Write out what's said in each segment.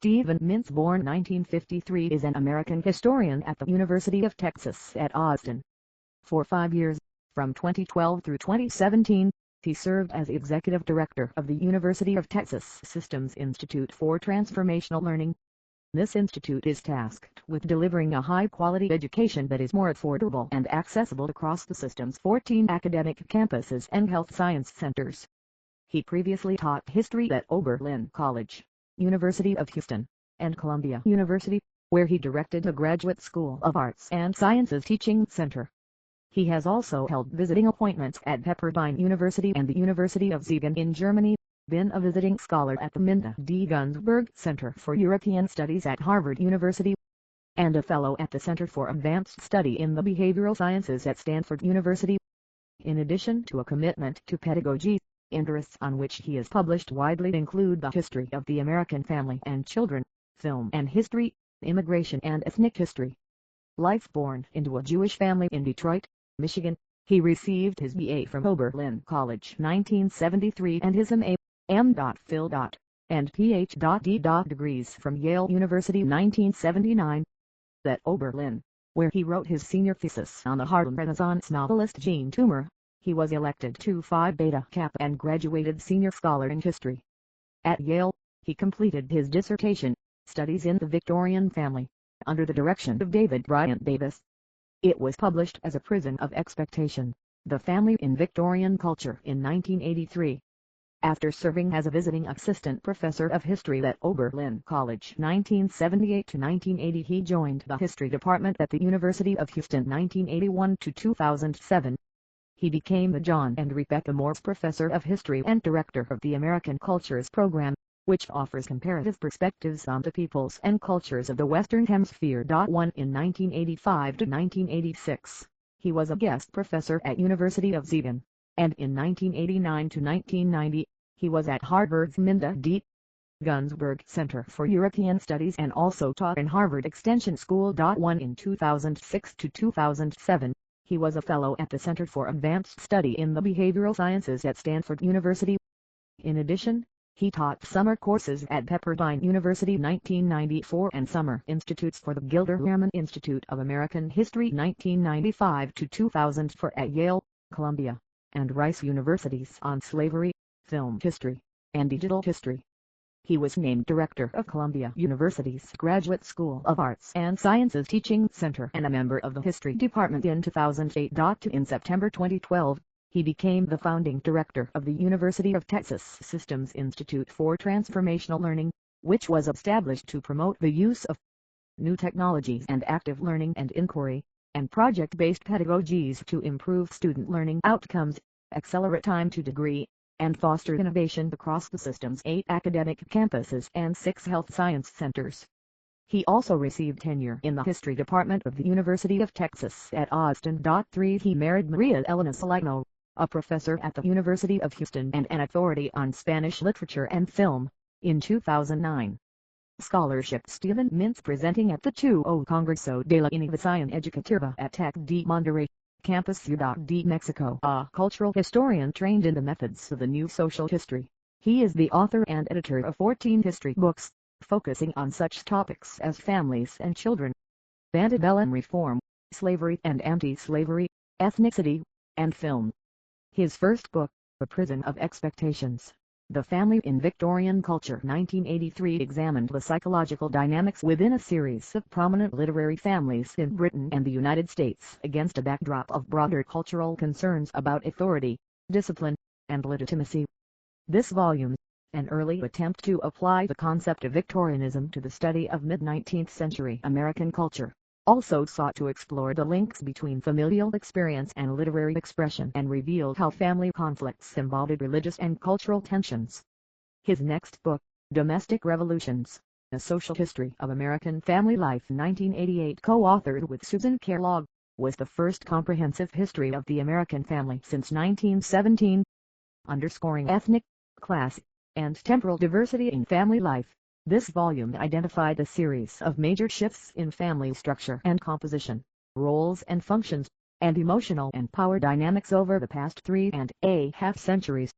Stephen Mintz, born 1953, is an American historian at the University of Texas at Austin. For 5 years, from 2012 through 2017, he served as Executive Director of the University of Texas Systems Institute for Transformational Learning. This institute is tasked with delivering a high-quality education that is more affordable and accessible across the system's 14 academic campuses and health science centers. He previously taught history at Oberlin College, University of Houston, and Columbia University, where he directed the Graduate School of Arts and Sciences Teaching Center. He has also held visiting appointments at Pepperdine University and the University of Siegen in Germany, been a visiting scholar at the Minda D. Gunsberg Center for European Studies at Harvard University, and a fellow at the Center for Advanced Study in the Behavioral Sciences at Stanford University. In addition to a commitment to pedagogy, interests on which he is published widely include the history of the American family and children, film and history, immigration and ethnic history. Life born into a Jewish family in Detroit, Michigan, he received his BA from Oberlin College 1973 and his MA, M.Phil. and Ph.D. degrees from Yale University 1979. At Oberlin, where he wrote his senior thesis on the Harlem Renaissance novelist Jean Toomer, he was elected to Phi Beta Kappa and graduated senior scholar in history. At Yale, he completed his dissertation, Studies in the Victorian Family, under the direction of David Bryant Davis. It was published as A Prison of Expectation, The Family in Victorian Culture in 1983. After serving as a visiting assistant professor of history at Oberlin College 1978 to 1980, he joined the history department at the University of Houston 1981 to 2007. He became the John and Rebecca Morse Professor of History and Director of the American Cultures Program, which offers comparative perspectives on the peoples and cultures of the Western Hemisphere. In 1985 to 1986, he was a guest professor at University of Siegen, and in 1989 to 1990, he was at Harvard's Minda D. Gunsberg Center for European Studies and also taught in Harvard Extension School. In 2006 to 2007, he was a fellow at the Center for Advanced Study in the Behavioral Sciences at Stanford University. In addition, he taught summer courses at Pepperdine University 1994 and summer institutes for the Gilder Lehrman Institute of American History 1995 to 2004 at Yale, Columbia, and Rice Universities on slavery, film history, and digital history. He was named director of Columbia University's Graduate School of Arts and Sciences Teaching Center and a member of the History Department in 2008. In September 2012, he became the founding director of the University of Texas Systems Institute for Transformational Learning, which was established to promote the use of new technologies and active learning and inquiry, and project-based pedagogies to improve student learning outcomes, accelerate time to degree, and foster innovation across the system's 8 academic campuses and 6 health science centers. He also received tenure in the History Department of the University of Texas at Austin. 3. He married Maria Elena Salerno, a professor at the University of Houston and an authority on Spanish literature and film, in 2009. Scholarship. Stephen Mintz, presenting at the 20 Congreso de la Innovación Educativa at Tec de Monterrey, Campus Ciudad de Mexico, a cultural historian trained in the methods of the new social history. He is the author and editor of 14 history books, focusing on such topics as families and children, antebellum reform, slavery and anti-slavery, ethnicity, and film. His first book, A Prison of Expectations, The Family in Victorian Culture 1983, examined the psychological dynamics within a series of prominent literary families in Britain and the United States against a backdrop of broader cultural concerns about authority, discipline, and legitimacy. This volume, an early attempt to apply the concept of Victorianism to the study of mid-19th century American culture, also sought to explore the links between familial experience and literary expression and revealed how family conflicts embodied religious and cultural tensions. His next book, Domestic Revolutions, A Social History of American Family Life 1988, co-authored with Susan Kellogg, was the first comprehensive history of the American family since 1917. Underscoring ethnic, class, and temporal diversity in family life, this volume identified a series of major shifts in family structure and composition, roles and functions, and emotional and power dynamics over the past 3.5 centuries.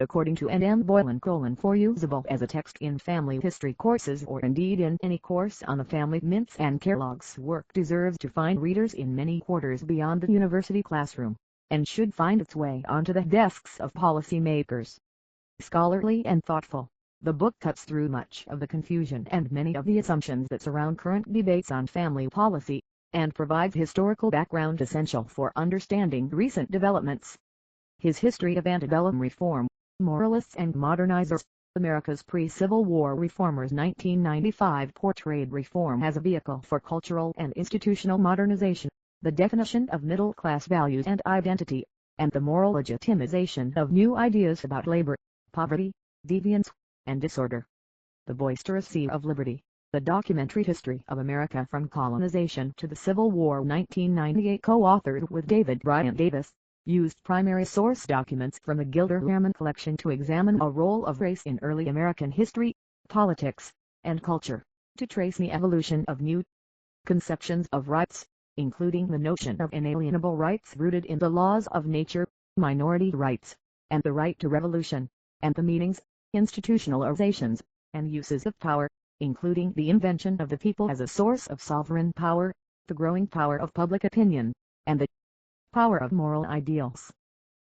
according to N.M. Boylan: for usable as a text in family history courses or indeed in any course on the family. Mintz and Kellogg's work deserves to find readers in many quarters beyond the university classroom, and should find its way onto the desks of policymakers. Scholarly and thoughtful, the book cuts through much of the confusion and many of the assumptions that surround current debates on family policy, and provides historical background essential for understanding recent developments. His History of Antebellum Reform, Moralists and Modernizers, America's Pre-Civil War Reformers, 1995, portrayed reform as a vehicle for cultural and institutional modernization, the definition of middle-class values and identity, and the moral legitimization of new ideas about labor, poverty, deviance, and disorder. The Boisterous Sea of Liberty, the documentary history of America from colonization to the Civil War, 1998, co-authored with David Bryant Davis, used primary source documents from the Gilder-Lehrman collection to examine a role of race in early American history, politics, and culture, to trace the evolution of new conceptions of rights, including the notion of inalienable rights rooted in the laws of nature, minority rights, and the right to revolution, and the meanings, institutionalizations, and uses of power, including the invention of the people as a source of sovereign power, the growing power of public opinion, and the power of moral ideals.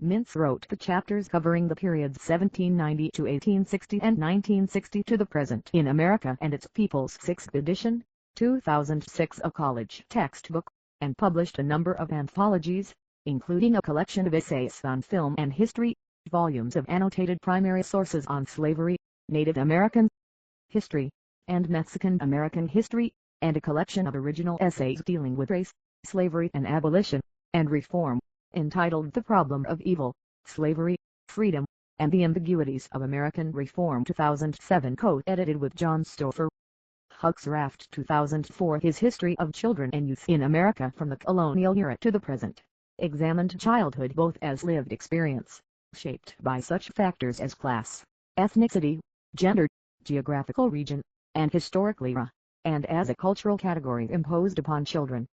Mintz wrote the chapters covering the periods 1790 to 1860 and 1960 to the present in America and its people's 6th edition, 2006, a college textbook, and published a number of anthologies, including a collection of essays on film and history, volumes of annotated primary sources on slavery, Native American history, and Mexican American history, and a collection of original essays dealing with race, slavery and abolition, and reform, entitled The Problem of Evil, Slavery, Freedom, and the Ambiguities of American Reform, 2007, co-edited with John Stouffer. Huxraft, 2004, His History of Children and Youth in America from the Colonial Era to the Present, examined childhood both as lived experience, shaped by such factors as class, ethnicity, gender, geographical region, and historical era, and as a cultural category imposed upon children.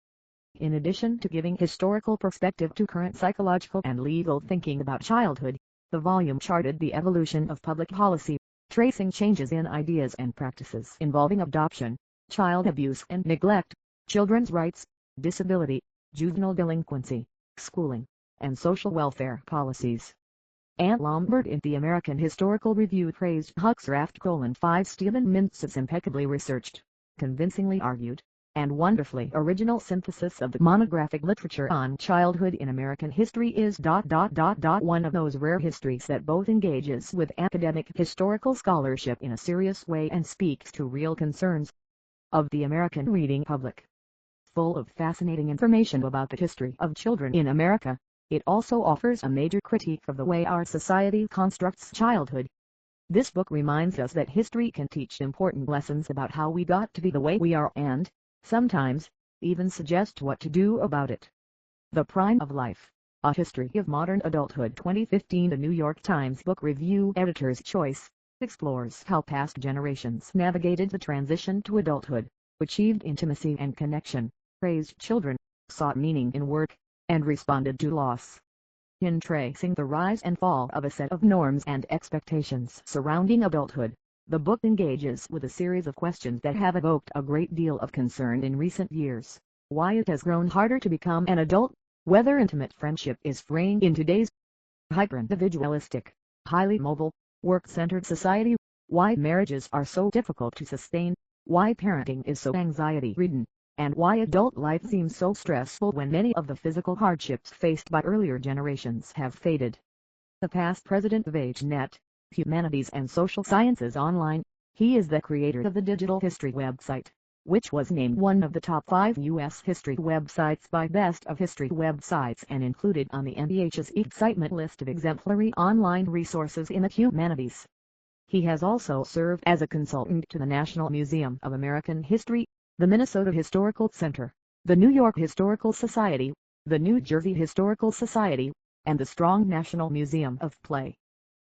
In addition to giving historical perspective to current psychological and legal thinking about childhood, the volume charted the evolution of public policy, tracing changes in ideas and practices involving adoption, child abuse and neglect, children's rights, disability, juvenile delinquency, schooling, and social welfare policies. Ann Lombard in the American Historical Review praised Huxraft: 5 Stephen Mintz's impeccably researched, convincingly argued, and wonderfully original synthesis of the monographic literature on childhood in American history is ... one of those rare histories that both engages with academic historical scholarship in a serious way and speaks to real concerns of the American reading public. Full of fascinating information about the history of children in America, it also offers a major critique of the way our society constructs childhood. This book reminds us that history can teach important lessons about how we got to be the way we are and, sometimes, even suggest what to do about it. The Prime of Life, A History of Modern Adulthood, 2015, the New York Times Book Review Editor's Choice, explores how past generations navigated the transition to adulthood, achieved intimacy and connection, raised children, sought meaning in work, and responded to loss. In tracing the rise and fall of a set of norms and expectations surrounding adulthood, the book engages with a series of questions that have evoked a great deal of concern in recent years. Why it has grown harder to become an adult, whether intimate friendship is fraying in today's hyper-individualistic, highly mobile, work-centered society, why marriages are so difficult to sustain, why parenting is so anxiety-ridden, and why adult life seems so stressful when many of the physical hardships faced by earlier generations have faded. The past president of HNet, Humanities and Social Sciences Online, he is the creator of the Digital History website, which was named one of the top 5 U.S. history websites by Best of History Websites and included on the NBH's Excitement list of exemplary online resources in the humanities. He has also served as a consultant to the National Museum of American History, the Minnesota Historical Center, the New York Historical Society, the New Jersey Historical Society, and the Strong National Museum of Play.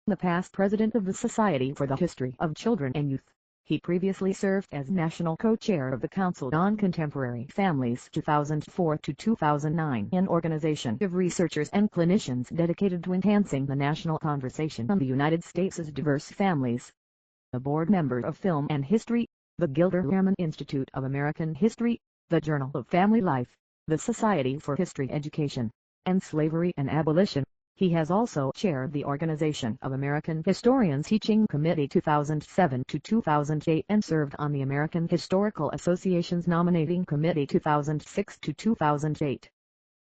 The past president of the Society for the History of Children and Youth, He previously served as National Co-Chair of the Council on Contemporary Families 2004 to 2009, an organization of researchers and clinicians dedicated to enhancing the national conversation on the United States' diverse families. A board member of Film and History, the Gilder Lehrman Institute of American History, the Journal of Family Life, the Society for History Education, and Slavery and Abolition. He has also chaired the Organization of American Historians Teaching Committee 2007 to 2008 and served on the American Historical Association's Nominating Committee 2006 to 2008,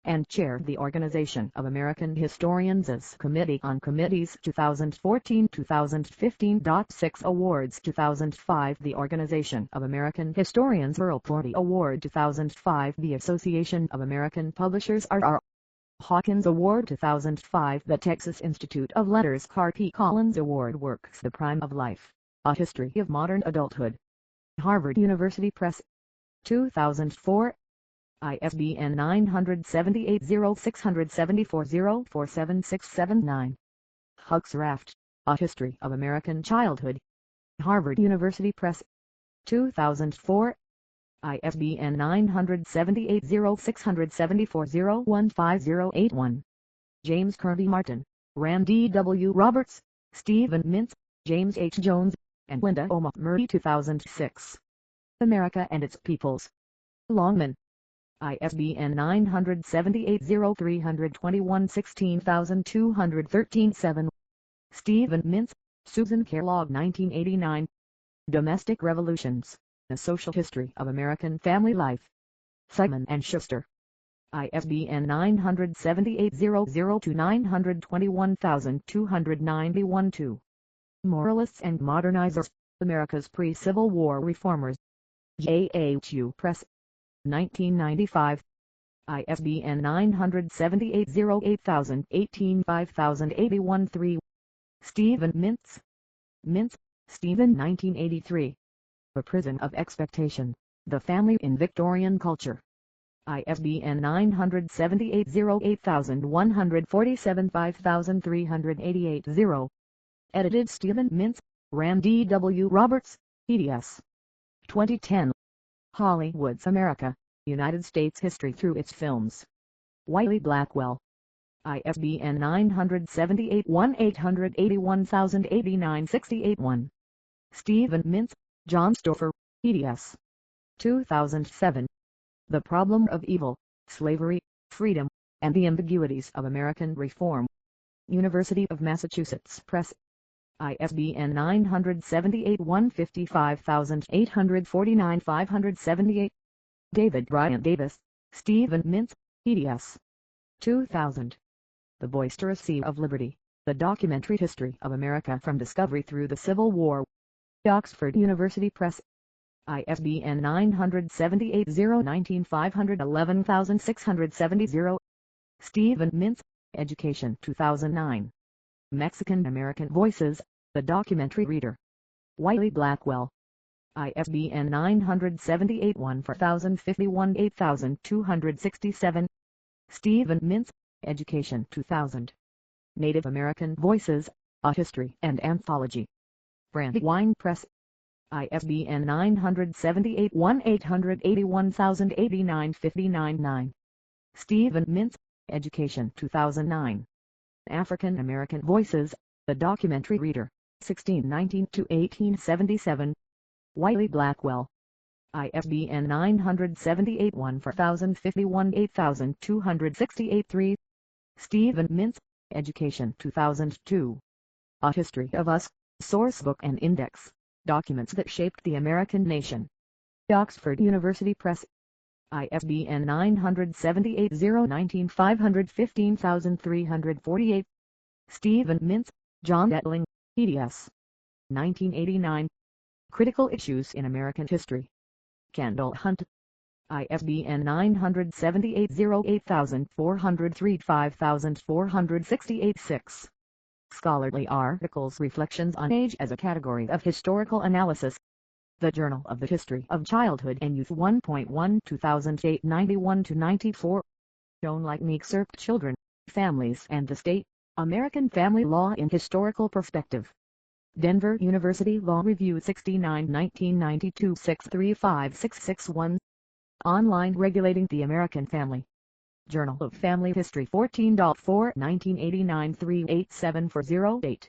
and chaired the Organization of American Historians' Committee on Committees 2014-2015. 6 Awards 2005, the Organization of American Historians Earl Plorty Award 2005, the Association of American Publishers R.R. Hawkins Award 2005, the Texas Institute of Letters Carr P. Collins Award Works The Prime of Life, A History of Modern Adulthood. Harvard University Press. 2004. ISBN 978-0674-0476779. Huxraft, A History of American Childhood. Harvard University Press. 2004. ISBN 978-0674-0150881. James Kirby Martin, Randy W. Roberts, Stephen Mintz, James H. Jones, and Linda O. Murray 2006. America and Its Peoples. Longman. ISBN 978-0321-16213-7. Stephen Mintz, Susan Kellogg 1989. Domestic Revolutions, A Social History of American Family Life. Simon and Schuster. ISBN 978-002-921291-2. Moralists and Modernizers, America's Pre-Civil War Reformers. JHU Press. 1995. ISBN 978-08018 Stephen Mintz. Mintz, Stephen 1983. A Prison of Expectation, The Family in Victorian Culture. ISBN 978-08147 5388-0. Edited Stephen Mintz, Randy W. Roberts, eds. 2010. Hollywood's America, United States History Through Its Films. Wiley Blackwell. ISBN 978-1-881-089-68-1. Stephen Mintz, John Stoffer, eds. 2007. The Problem of Evil, Slavery, Freedom, and the Ambiguities of American Reform. University of Massachusetts Press. ISBN 978-155-849-578. David Bryan Davis, Stephen Mintz, eds. 2000. The Boisterous Sea of Liberty, The Documentary History of America from Discovery Through the Civil War. Oxford University Press. ISBN 978-019-511670. Stephen Mintz, Education 2009. Mexican-American Voices, The Documentary Reader. Wiley Blackwell. ISBN 978-14051-8267. Stephen Mintz, Education 2000. Native American Voices, A History and Anthology. Brandywine Press. ISBN 978-1-881-089-59-9. Stephen Mintz, Education 2009. African American Voices, The Documentary Reader, 1619-1877. Wiley Blackwell. ISBN 978-1-4051-8268-3. Stephen Mintz, Education 2002. A History of Us, Sourcebook and Index, Documents that Shaped the American Nation. Oxford University Press. ISBN 978-019-515348. Stephen Mintz, John Etling, eds. 1989. Critical Issues in American History. Kendall Hunt. ISBN 978-08403-5468-6. Scholarly Articles Reflections on Age as a Category of Historical Analysis. The Journal of the History of Childhood and Youth 1.1 2008 91-94. Shown like Excerpt Children, Families and the State, American Family Law in Historical Perspective. Denver University Law Review 69 1992 635661. Online Regulating the American Family. Journal of Family History 14.4 1989 38740-8.